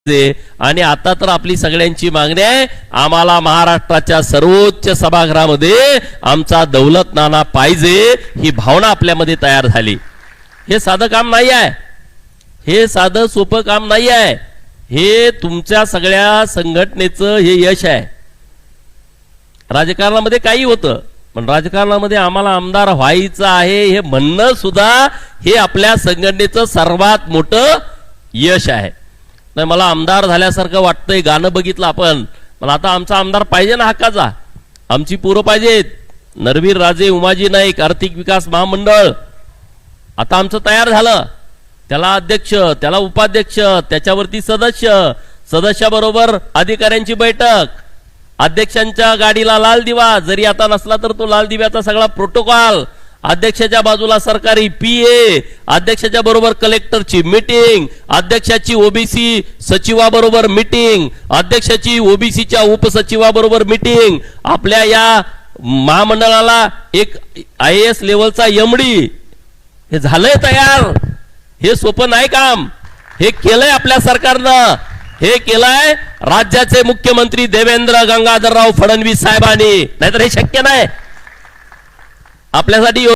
आणि आता तर आपली सगळ्यांची मागणी आहे, आम्हाला महाराष्ट्राच्या सर्वोच्च सभागृहामध्ये आमचा दौलतनामा पाहिजे, ही भावना आपल्यामध्ये तयार झाली। हे साधं काम नाही आहे, हे साधं सोपं काम नाही आहे, हे तुमच्या सगळ्या संघटनेचं हे यश आहे। राजकारणामध्ये काही होतं, पण राजकारणामध्ये आम्हाला आमदार व्हायचं आहे हे म्हणणं सुद्धा हे आपल्या संघटनेचं सर्वात मोठं यश आहे। नाही, मला आमदार झाल्यासारखं वाटतंय, गाणं बघितलं आपण, पण आता आमचा आमदार पाहिजे ना हक्काचा, आमची पोरं पाहिजेत। नरवीर राजे, उमाजी नाईक, आर्थिक विकास महामंडळ आता आमचं तयार झालं, त्याला अध्यक्ष, त्याला उपाध्यक्ष, त्याच्यावरती सदस्य, सदस्याबरोबर अधिकाऱ्यांची बैठक, अध्यक्षांच्या गाडीला लाल दिवा, जरी आता नसला तर तो लाल दिव्याचा सगळा प्रोटोकॉल, अध्यक्षाच्या बाजूला सरकारी पीए, अध्यक्षाच्या बरोबर कलेक्टरची मीटिंग, अध्यक्षाची ओबीसी सचिवाबरोबर मीटिंग, अध्यक्षाची ओबीसीच्या उपसचिवाबरोबर मीटिंग, आपल्या या महामंडळाला एक आयएएस लेवलचा एमडी, हे झालंय तयार। हे सोपं नाही काम, हे केलंय आपल्या सरकारनं, हे केलंय राज्याचे मुख्यमंत्री देवेंद्र गंगाधरराव फडणवीस साहेबांनी, नाहीतर हे शक्य नाही आपल्यासाठी।